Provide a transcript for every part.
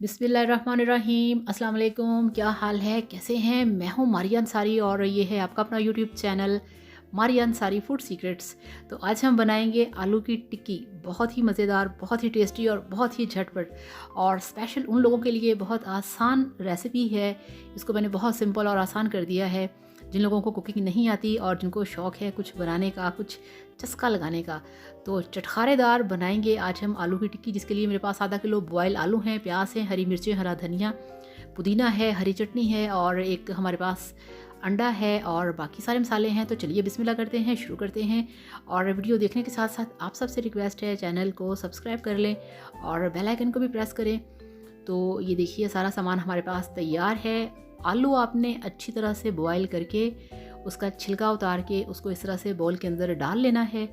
बिस्मिल्लाहिर्रहमानिर्रहीम। अस्सलाम वालेकुम। क्या हाल है, कैसे हैं? मैं हूँ मारिया अंसारी और ये है आपका अपना YouTube channel Maria Ansari food secrets. तो आज हम बनाएंगे आलू की टिक्की। बहुत ही मज़ेदार, बहुत ही टेस्टी और बहुत ही झटपट, और स्पेशल उन लोगों के लिए बहुत आसान रेसिपी है। इसको मैंने बहुत सिंपल और आसान कर दिया है जिन लोगों को कुकिंग नहीं आती और जिनको शौक़ है कुछ बनाने का, कुछ चस्का लगाने का। तो चटखारेदार बनाएंगे आज हम आलू की टिक्की, जिसके लिए मेरे पास आधा किलो बॉयल आलू हैं, प्याज हैं, हरी मिर्चें, हरा धनिया, पुदीना है, हरी चटनी है और एक हमारे पास अंडा है और बाकी सारे मसाले हैं। तो चलिए बिस्मिल्लाह करते हैं, शुरू करते हैं। और वीडियो देखने के साथ साथ आप सबसे रिक्वेस्ट है चैनल को सब्सक्राइब कर लें और बेल आइकन को भी प्रेस करें। तो ये देखिए सारा सामान हमारे पास तैयार है। आलू आपने अच्छी तरह से बॉयल करके उसका छिलका उतार के उसको इस तरह से बाउल के अंदर डाल लेना है।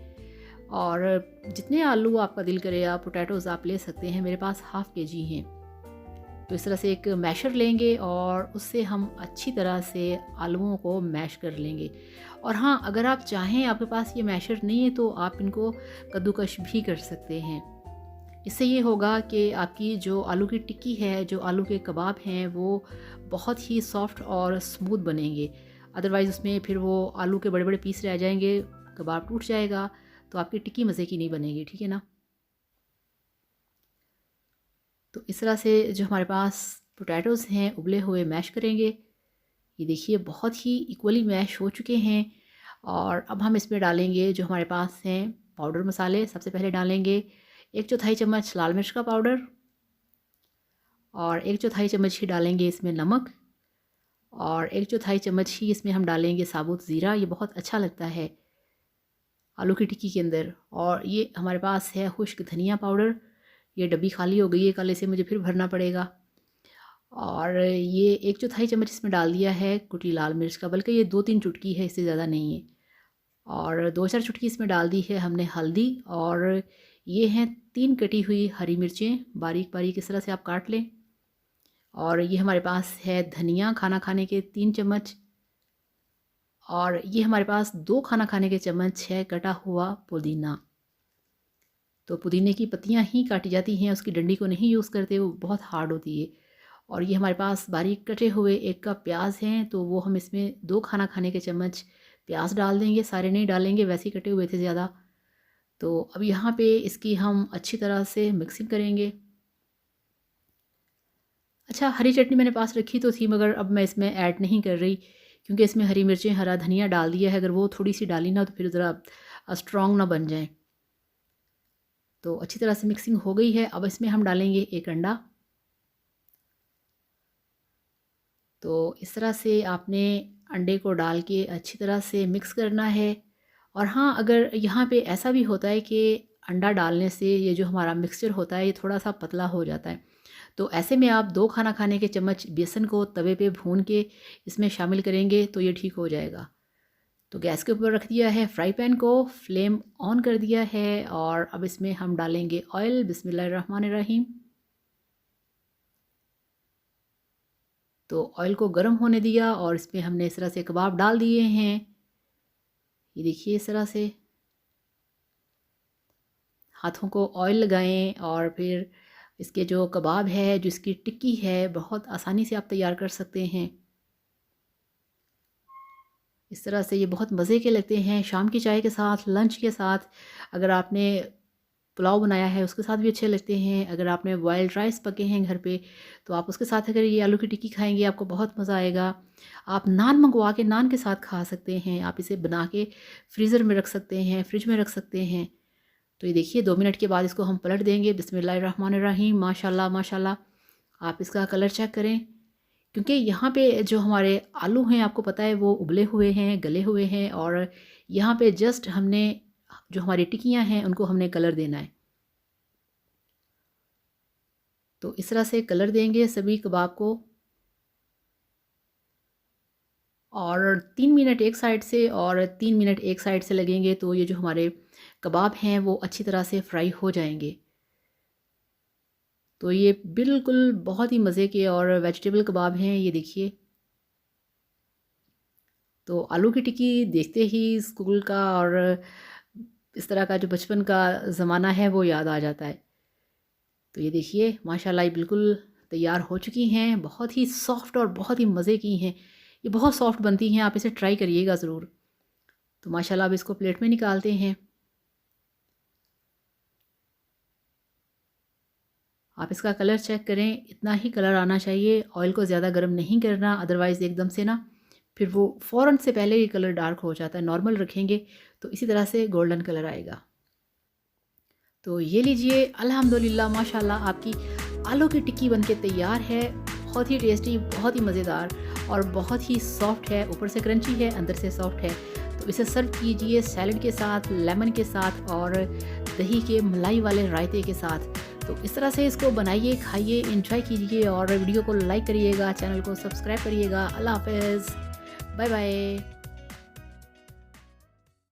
और जितने आलू आपका दिल करे आप पोटैटोज़ आप ले सकते हैं। मेरे पास हाफ़ केजी हैं। तो इस तरह से एक मैशर लेंगे और उससे हम अच्छी तरह से आलूओं को मैश कर लेंगे। और हाँ, अगर आप चाहें, आपके पास ये मैशर नहीं है तो आप इनको कद्दूकश भी कर सकते हैं। इससे ये होगा कि आपकी जो आलू की टिक्की है, जो आलू के कबाब हैं, वो बहुत ही सॉफ्ट और स्मूथ बनेंगे। अदरवाइज़ उसमें फिर वो आलू के बड़े बड़े पीस रह जाएंगे, कबाब टूट जाएगा, तो आपकी टिक्की मज़े की नहीं बनेगी, ठीक है ना। तो इस तरह से जो हमारे पास पोटैटोज़ हैं उबले हुए मैश करेंगे। ये देखिए बहुत ही इक्वली मैश हो चुके हैं। और अब हम इसमें डालेंगे जो हमारे पास हैं पाउडर मसाले। सबसे पहले डालेंगे 1/4 चम्मच लाल मिर्च का पाउडर और 1/4 चम्मच ही डालेंगे इसमें नमक और 1/4 चम्मच ही इसमें हम डालेंगे साबुत ज़ीरा। ये बहुत अच्छा लगता है आलू की टिक्की के अंदर। और ये हमारे पास है खुश्क धनिया पाउडर। ये डब्बी खाली हो गई है, कल इसे मुझे फिर भरना पड़ेगा। और ये 1/4 चम्मच इसमें डाल दिया है कुटी लाल मिर्च का, बल्कि ये 2-3 चुटकी है, इससे ज़्यादा नहीं है। और 2-4 चुटकी इसमें डाल दी है हमने हल्दी। और ये हैं 3 कटी हुई हरी मिर्चें, बारीक बारीक इस तरह से आप काट लें। और ये हमारे पास है धनिया खाना खाने के 3 चम्मच। और ये हमारे पास 2 खाना खाने के चम्मच है कटा हुआ पुदीना। तो पुदीने की पत्तियां ही काटी जाती हैं, उसकी डंडी को नहीं यूज़ करते, वो बहुत हार्ड होती है। और ये हमारे पास बारीक कटे हुए 1 कप प्याज हैं, तो वो हम इसमें 2 खाना खाने के चम्मच प्याज डाल देंगे। सारे नहीं डालेंगे, वैसे ही कटे हुए थे ज़्यादा। तो अब यहाँ पे इसकी हम अच्छी तरह से मिक्सिंग करेंगे। अच्छा, हरी चटनी मैंने पास रखी तो थी, मगर अब मैं इसमें ऐड नहीं कर रही क्योंकि इसमें हरी मिर्चें, हरा धनिया डाल दिया है। अगर वो थोड़ी सी डाली ना तो फिर ज़रा स्ट्रॉन्ग ना बन जाए। तो अच्छी तरह से मिक्सिंग हो गई है। अब इसमें हम डालेंगे 1 अंडा। तो इस तरह से आपने अंडे को डाल के अच्छी तरह से मिक्स करना है। और हाँ, अगर यहाँ पे ऐसा भी होता है कि अंडा डालने से ये जो हमारा मिक्सचर होता है ये थोड़ा सा पतला हो जाता है, तो ऐसे में आप 2 खाना खाने के चम्मच बेसन को तवे पे भून के इसमें शामिल करेंगे तो ये ठीक हो जाएगा। तो गैस के ऊपर रख दिया है फ्राई पैन को, फ्लेम ऑन कर दिया है और अब इसमें हम डालेंगे ऑयल। बिस्मिल्लाहिर्रहमानिर्रहीम। तो ऑयल को गर्म होने दिया और इसमें हमने इस तरह से कबाब डाल दिए हैं। ये देखिए इस तरह से हाथों को ऑयल लगाएं और फिर इसके जो कबाब है, जो इसकी टिक्की है, बहुत आसानी से आप तैयार कर सकते हैं। इस तरह से ये बहुत मज़े के लगते हैं शाम की चाय के साथ, लंच के साथ। अगर आपने पुलाव बनाया है उसके साथ भी अच्छे लगते हैं। अगर आपने बॉयल्ड राइस पके हैं घर पे तो आप उसके साथ अगर ये आलू की टिक्की खाएंगे आपको बहुत मज़ा आएगा। आप नान मंगवा के नान के साथ खा सकते हैं। आप इसे बना के फ्रीज़र में रख सकते हैं, फ्रिज में रख सकते हैं। तो ये देखिए 2 मिनट के बाद इसको हम पलट देंगे। बिस्मिल्लाहिर्रहमानिर्रहीम। माशाल्लाह माशाल्लाह। आप इसका कलर चेक करें, क्योंकि यहाँ पे जो हमारे आलू हैं आपको पता है वो उबले हुए हैं, गले हुए हैं। और यहाँ पे जस्ट हमने जो हमारी टिक्कियाँ हैं उनको हमने कलर देना है। तो इस तरह से कलर देंगे सभी कबाब को। और 3 मिनट एक साइड से और 3 मिनट एक साइड से लगेंगे तो ये जो हमारे कबाब हैं वो अच्छी तरह से फ्राई हो जाएंगे। तो ये बिल्कुल बहुत ही मज़े के और वेजिटेबल कबाब हैं, ये देखिए। तो आलू की टिक्की देखते ही स्कूल का और इस तरह का जो बचपन का ज़माना है वो याद आ जाता है। तो ये देखिए माशाल्लाह ये बिल्कुल तैयार हो चुकी हैं, बहुत ही सॉफ्ट और बहुत ही मज़े की हैं। ये बहुत सॉफ्ट बनती हैं, आप इसे ट्राई करिएगा ज़रूर। तो माशाल्लाह अब इसको प्लेट में निकालते हैं। आप इसका कलर चेक करें, इतना ही कलर आना चाहिए। ऑयल को ज़्यादा गर्म नहीं करना, अदरवाइज़ एकदम से ना फिर वो फ़ौरन से पहले ही कलर डार्क हो जाता है। नॉर्मल रखेंगे तो इसी तरह से गोल्डन कलर आएगा। तो ये लीजिए, अल्हम्दुलिल्लाह माशाल्लाह आपकी आलू की टिक्की बनके तैयार है। बहुत ही टेस्टी, बहुत ही मज़ेदार और बहुत ही सॉफ्ट है। ऊपर से क्रंची है, अंदर से सॉफ्ट है। तो इसे सर्व कीजिए सैलड के साथ, लेमन के साथ और दही के मलाई वाले रायते के साथ। तो इस तरह से इसको बनाइए, खाइए, एंजॉय कीजिए और वीडियो को लाइक करिएगा, चैनल को सब्सक्राइब करिएगा। अल्लाह हाफ़िज़, बाय बाय।